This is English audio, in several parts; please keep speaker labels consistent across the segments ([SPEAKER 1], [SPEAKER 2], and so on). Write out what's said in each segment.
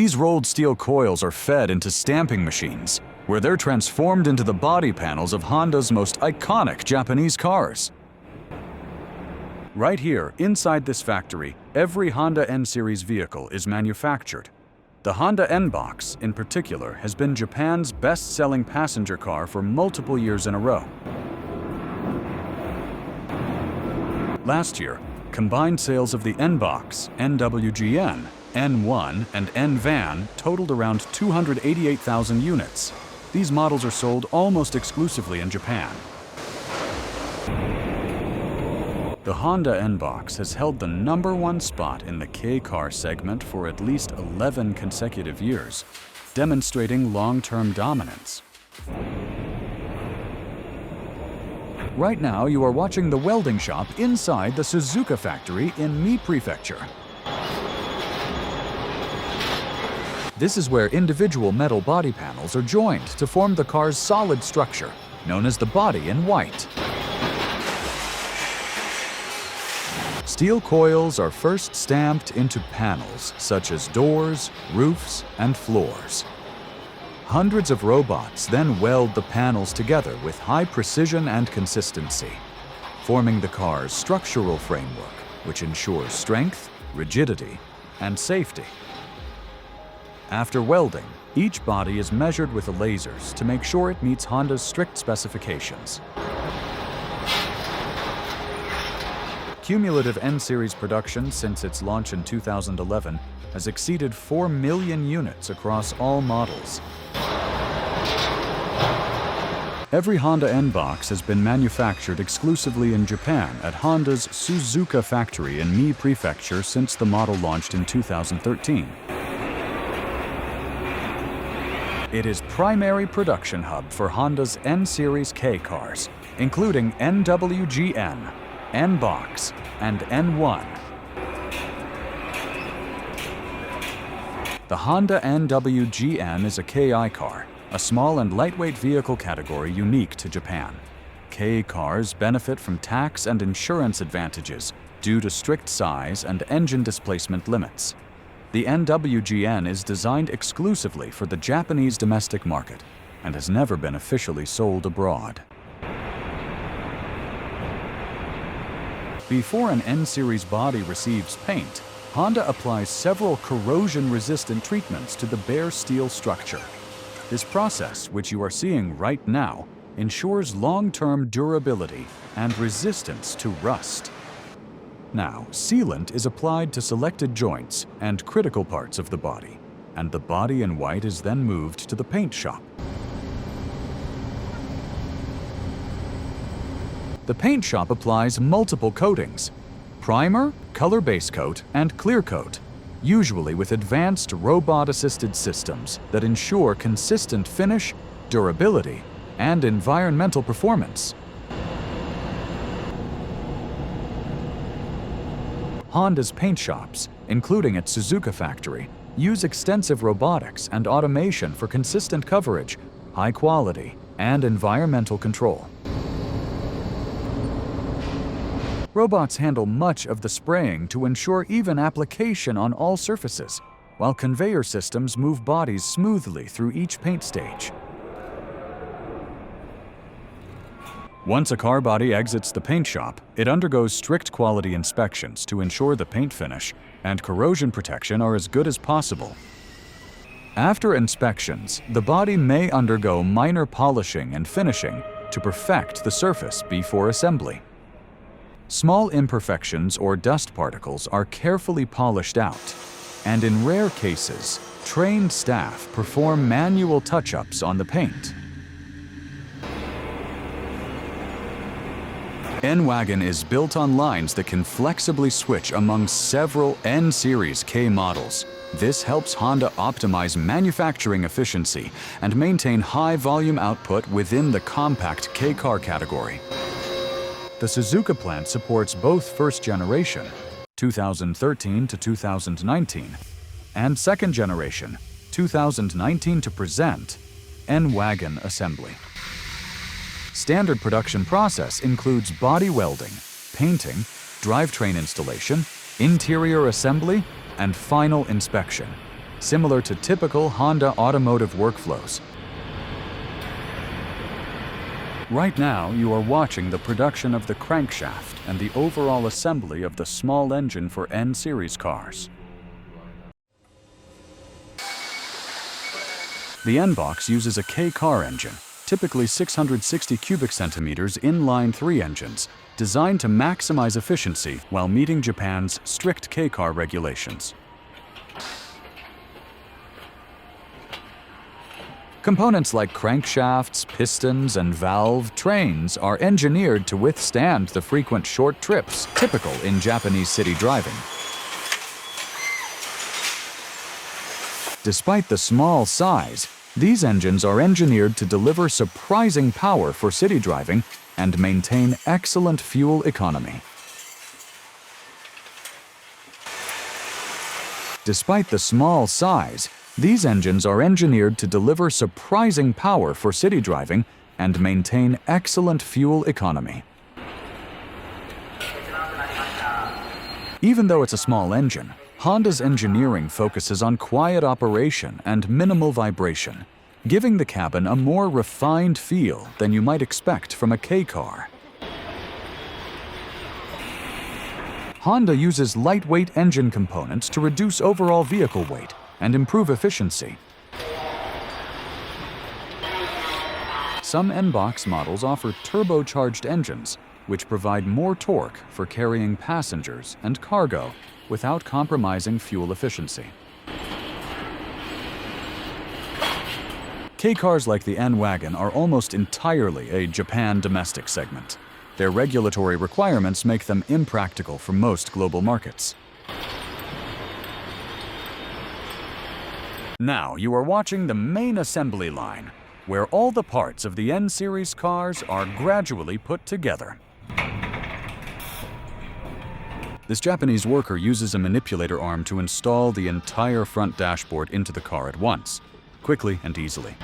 [SPEAKER 1] These rolled steel coils are fed into stamping machines, where they're transformed into the body panels of Honda's most iconic Japanese cars. Right here, inside this factory, every Honda N-Series vehicle is manufactured. The Honda N-Box, in particular, has been Japan's best-selling passenger car for multiple years in a row. Last year, combined sales of the N-Box, N-WGN, N1, and N-Van totaled around 288,000 units. These models are sold almost exclusively in Japan. The Honda N-Box has held the #1 spot in the Kei Car segment for at least 11 consecutive years, demonstrating long-term dominance. Right now, you are watching the welding shop inside the Suzuka factory in Mie Prefecture. This is where individual metal body panels are joined to form the car's solid structure, known as the body in white. Steel coils are first stamped into panels such as doors, roofs, and floors. Hundreds of robots then weld the panels together with high precision and consistency, forming the car's structural framework, which ensures strength, rigidity, and safety. After welding, each body is measured with the lasers to make sure it meets Honda's strict specifications. Cumulative N-Series production since its launch in 2011 has exceeded 4 million units across all models. Every Honda N-Box has been manufactured exclusively in Japan at Honda's Suzuka factory in Mie Prefecture since the model launched in 2013. It is primary production hub for Honda's N-Series Kei cars, including N-WGN, N-Box, and N1. The Honda N-WGN is a Kei car, a small and lightweight vehicle category unique to Japan. Kei cars benefit from tax and insurance advantages due to strict size and engine displacement limits. The N-WGN is designed exclusively for the Japanese domestic market and has never been officially sold abroad. Before an N-Series body receives paint, Honda applies several corrosion-resistant treatments to the bare steel structure. This process, which you are seeing right now, ensures long-term durability and resistance to rust. Now, sealant is applied to selected joints and critical parts of the body, and the body in white is then moved to the paint shop. The paint shop applies multiple coatings: primer, color base coat, and clear coat, usually with advanced robot-assisted systems that ensure consistent finish, durability, and environmental performance. Honda's paint shops, including its Suzuka factory, use extensive robotics and automation for consistent coverage, high quality, and environmental control. Robots handle much of the spraying to ensure even application on all surfaces, while conveyor systems move bodies smoothly through each paint stage. Once a car body exits the paint shop, it undergoes strict quality inspections to ensure the paint finish and corrosion protection are as good as possible. After inspections, the body may undergo minor polishing and finishing to perfect the surface before assembly. Small imperfections or dust particles are carefully polished out, and in rare cases, trained staff perform manual touch-ups on the paint. N-Wagon is built on lines that can flexibly switch among several N-Series Kei models. This helps Honda optimize manufacturing efficiency and maintain high volume output within the compact Kei car category. The Suzuka plant supports both first generation, 2013 to 2019, and second generation, 2019 to present, N-Wagon assembly. Standard production process includes body welding, painting, drivetrain installation, interior assembly, and final inspection. similar to typical Honda automotive workflows. Right now, you are watching the production of the crankshaft and the overall assembly of the small engine for N-Series cars. The N-Box uses a Kei Car engine, typically 660 cubic centimeters inline 3 engines, designed to maximize efficiency while meeting Japan's strict Kei Car regulations. Components like crankshafts, pistons, and valve trains are engineered to withstand the frequent short trips typical in Japanese city driving. Despite the small size, these engines are engineered to deliver surprising power for city driving and maintain excellent fuel economy. Despite the small size, these engines are engineered to deliver surprising power for city driving and maintain excellent fuel economy. Even though it's a small engine, Honda's engineering focuses on quiet operation and minimal vibration, giving the cabin a more refined feel than you might expect from a Kei car. Honda uses lightweight engine components to reduce overall vehicle weight and improve efficiency. Some N-Box models offer turbocharged engines, which provide more torque for carrying passengers and cargo without compromising fuel efficiency. Kei cars like the N-Wagon are almost entirely a Japan domestic segment. Their regulatory requirements make them impractical for most global markets. Now you are watching the main assembly line, where all the parts of the N-Series cars are gradually put together. This Japanese worker uses a manipulator arm to install the entire front dashboard into the car at once, quickly and easily.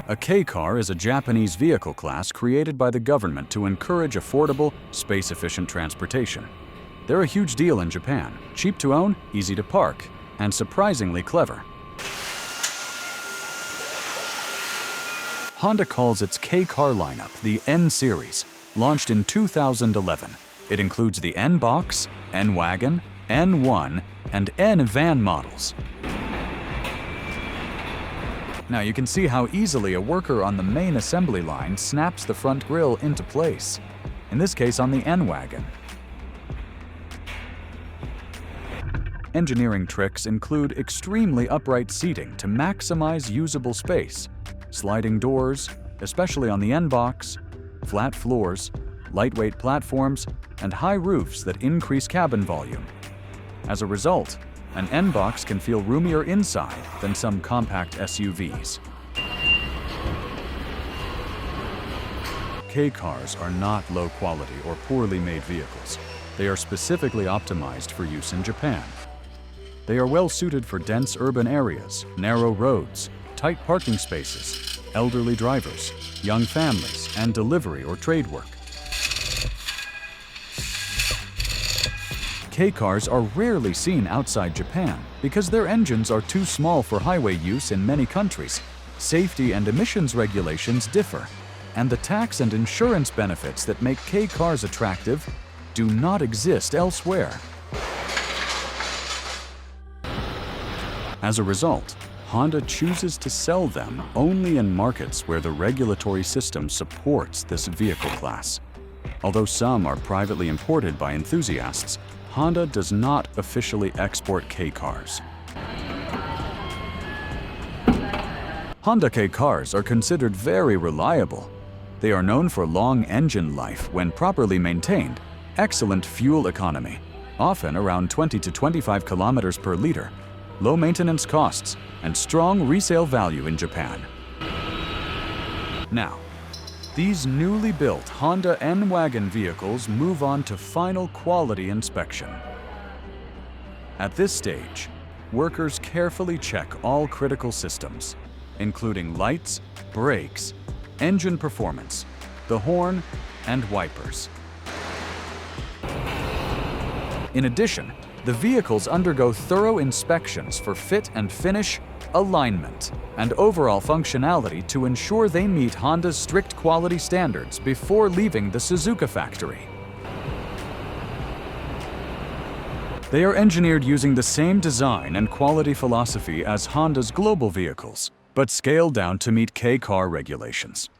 [SPEAKER 1] A Kei car is a Japanese vehicle class created by the government to encourage affordable, space-efficient transportation. They're a huge deal in Japan, cheap to own, easy to park, and surprisingly clever. Honda calls its Kei car lineup the N-Series, launched in 2011. It includes the N-Box, N-Wagon, N1, and N-Van models. Now you can see how easily a worker on the main assembly line snaps the front grille into place, in this case on the N-Wagon. Engineering tricks include extremely upright seating to maximize usable space, sliding doors, especially on the N-Box, flat floors, lightweight platforms, and high roofs that increase cabin volume. As a result, an N-Box can feel roomier inside than some compact SUVs. Kei cars are not low-quality or poorly made vehicles. They are specifically optimized for use in Japan. They are well suited for dense urban areas, narrow roads, tight parking spaces, elderly drivers, young families, and delivery or trade work. Kei cars are rarely seen outside Japan because their engines are too small for highway use in many countries. Safety and emissions regulations differ, and the tax and insurance benefits that make Kei cars attractive do not exist elsewhere. As a result, Honda chooses to sell them only in markets where the regulatory system supports this vehicle class. Although some are privately imported by enthusiasts, Honda does not officially export Kei cars. Honda Kei cars are considered very reliable. They are known for long engine life when properly maintained, excellent fuel economy, often around 20 to 25 kilometers per liter, low maintenance costs, and strong resale value in Japan. Now, these newly built Honda N-Wagon vehicles move on to final quality inspection. At this stage, workers carefully check all critical systems, including lights, brakes, engine performance, the horn, and wipers. In addition, The vehicles undergo thorough inspections for fit and finish, alignment, and overall functionality to ensure they meet Honda's strict quality standards before leaving the Suzuka factory. They are engineered using the same design and quality philosophy as Honda's global vehicles, but scaled down to meet Kei Car regulations.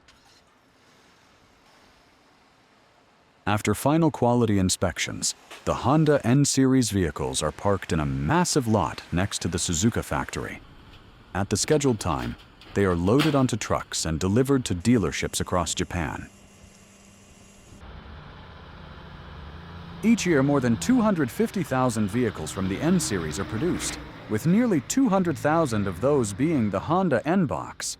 [SPEAKER 1] After final quality inspections, the Honda N-Series vehicles are parked in a massive lot next to the Suzuka factory. At the scheduled time, they are loaded onto trucks and delivered to dealerships across Japan. Each year, more than 250,000 vehicles from the N-Series are produced, with nearly 200,000 of those being the Honda N-Box.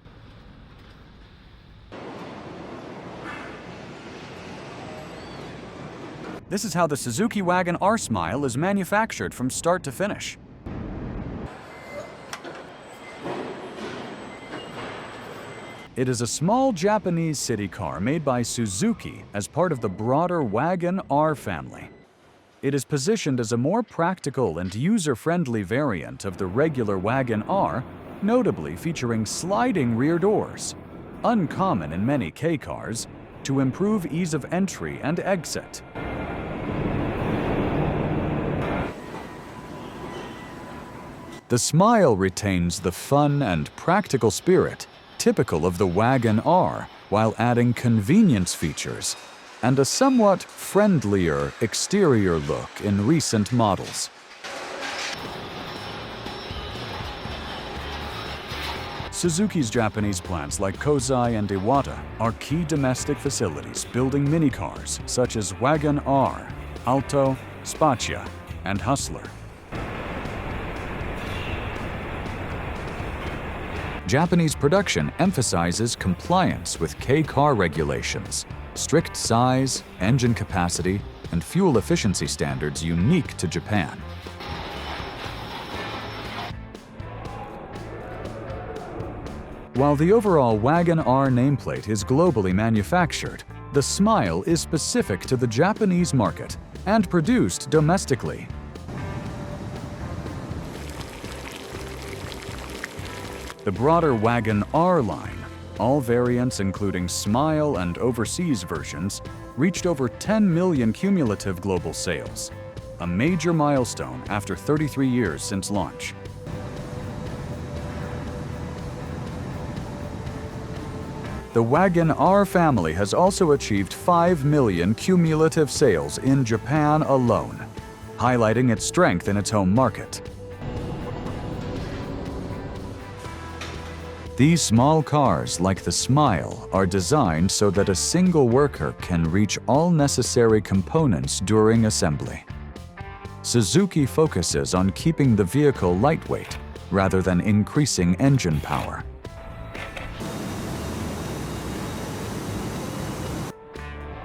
[SPEAKER 1] This is how the Suzuki Wagon R Smile is manufactured from start to finish. It is a small Japanese city car made by Suzuki as part of the broader Wagon R family. It is positioned as a more practical and user-friendly variant of the regular Wagon R, notably featuring sliding rear doors, uncommon in many Kei cars, to improve ease of entry and exit. The Smile retains the fun and practical spirit typical of the Wagon R, while adding convenience features and a somewhat friendlier exterior look in recent models. Suzuki's Japanese plants like Kozai and Iwata are key domestic facilities building minicars such as Wagon R, Alto, Spacious, and Hustler. Japanese production emphasizes compliance with Kei Car regulations, strict size, engine capacity, and fuel efficiency standards unique to Japan. While the overall Wagon R nameplate is globally manufactured, the Smile is specific to the Japanese market and produced domestically. The broader Wagon R line, all variants including Smile and overseas versions, reached over 10 million cumulative global sales, a major milestone after 33 years since launch. The Wagon R family has also achieved 5 million cumulative sales in Japan alone, highlighting its strength in its home market. These small cars, like the Smile, are designed so that a single worker can reach all necessary components during assembly. Suzuki focuses on keeping the vehicle lightweight rather than increasing engine power.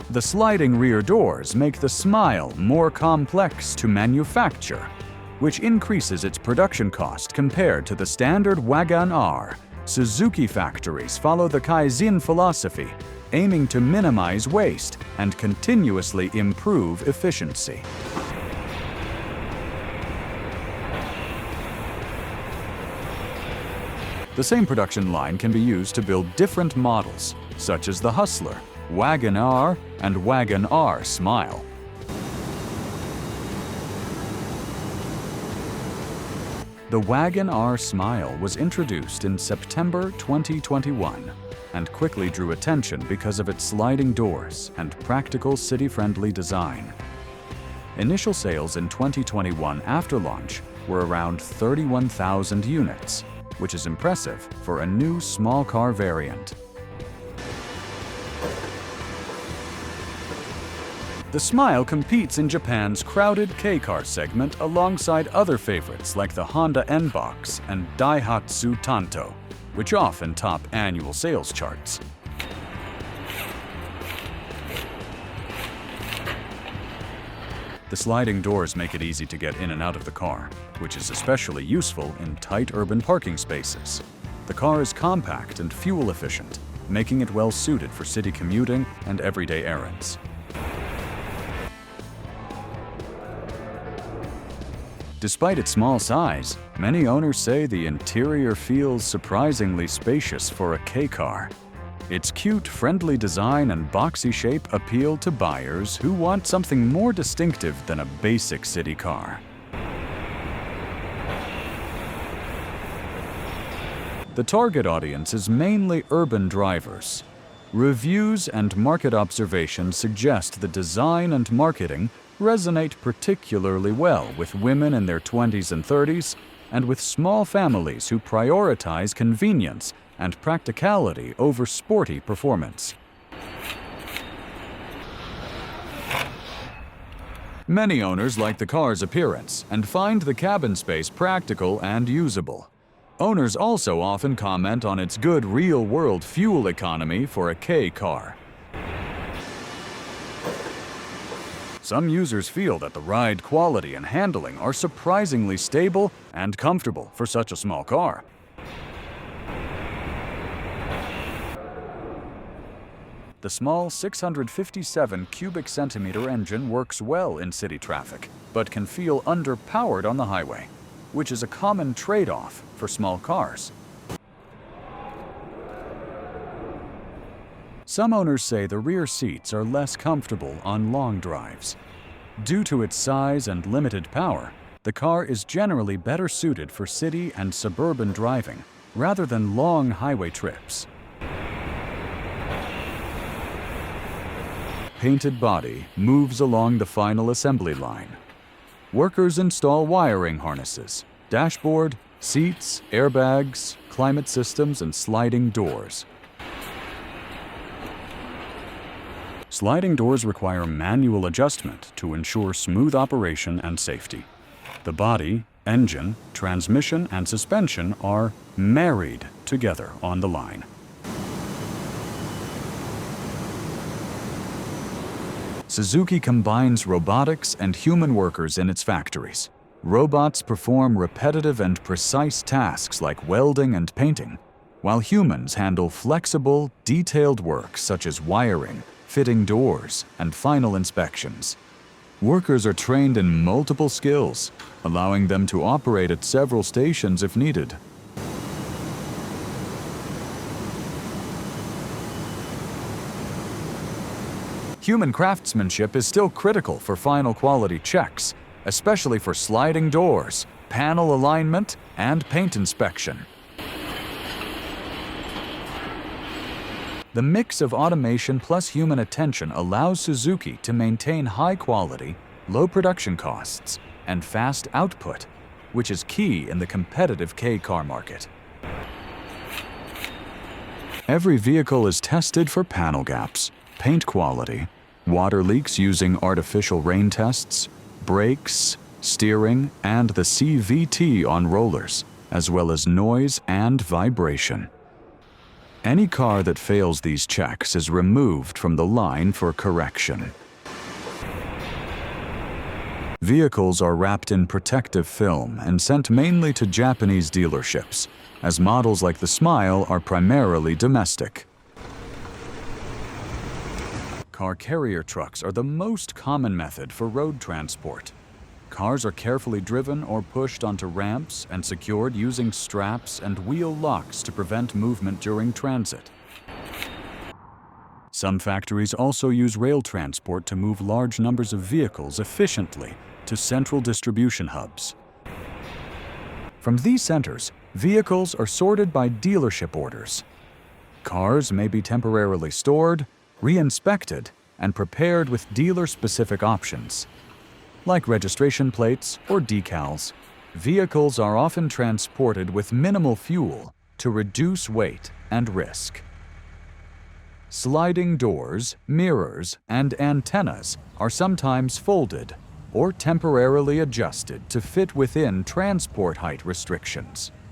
[SPEAKER 1] The sliding rear doors make the Smile more complex to manufacture, which increases its production cost compared to the standard Wagon R. Suzuki factories follow the Kaizen philosophy, aiming to minimize waste and continuously improve efficiency. The same production line can be used to build different models, such as the Hustler, Wagon R, and Wagon R Smile. The Wagon R Smile was introduced in September 2021 and quickly drew attention because of its sliding doors and practical city-friendly design. Initial sales in 2021 after launch were around 31,000 units, which is impressive for a new small car variant. The Smile competes in Japan's crowded Kei car segment alongside other favorites like the Honda N-Box and Daihatsu Tanto, which often top annual sales charts. The sliding doors make it easy to get in and out of the car, which is especially useful in tight urban parking spaces. The car is compact and fuel efficient, making it well suited for city commuting and everyday errands. Despite its small size, many owners say the interior feels surprisingly spacious for a Kei car. Its cute, friendly design and boxy shape appeal to buyers who want something more distinctive than a basic city car. The target audience is mainly urban drivers. Reviews and market observations suggest the design and marketing resonate particularly well with women in their 20s and 30s and with small families who prioritize convenience and practicality over sporty performance. Many owners like the car's appearance and find the cabin space practical and usable. Owners also often comment on its good real-world fuel economy for a Kei car. Some users feel that the ride quality and handling are surprisingly stable and comfortable for such a small car. The small 657 cubic centimeter engine works well in city traffic, but can feel underpowered on the highway, which is a common trade-off for small cars. Some owners say the rear seats are less comfortable on long drives. Due to its size and limited power, the car is generally better suited for city and suburban driving rather than long highway trips. Painted body moves along the final assembly line. Workers install wiring harnesses, dashboard, seats, airbags, climate systems, and sliding doors. Sliding doors require manual adjustment to ensure smooth operation and safety. The body, engine, transmission, and suspension are married together on the line. Suzuki combines robotics and human workers in its factories. Robots perform repetitive and precise tasks like welding and painting, while humans handle flexible, detailed work such as wiring, fitting doors, and final inspections. Workers are trained in multiple skills, allowing them to operate at several stations if needed. Human craftsmanship is still critical for final quality checks, especially for sliding doors, panel alignment, and paint inspection. The mix of automation plus human attention allows Suzuki to maintain high quality, low production costs, and fast output, which is key in the competitive Kei car market. Every vehicle is tested for panel gaps, paint quality, water leaks using artificial rain tests, brakes, steering, and the CVT on rollers, as well as noise and vibration. Any car that fails these checks is removed from the line for correction. Vehicles are wrapped in protective film and sent mainly to Japanese dealerships, as models like the Smile are primarily domestic. Car carrier trucks are the most common method for road transport. Cars are carefully driven or pushed onto ramps and secured using straps and wheel locks to prevent movement during transit. Some factories also use rail transport to move large numbers of vehicles efficiently to central distribution hubs. From these centers, vehicles are sorted by dealership orders. Cars may be temporarily stored, re-inspected, and prepared with dealer-specific options. Like registration plates or decals, vehicles are often transported with minimal fuel to reduce weight and risk. Sliding doors, mirrors, and antennas are sometimes folded or temporarily adjusted to fit within transport height restrictions.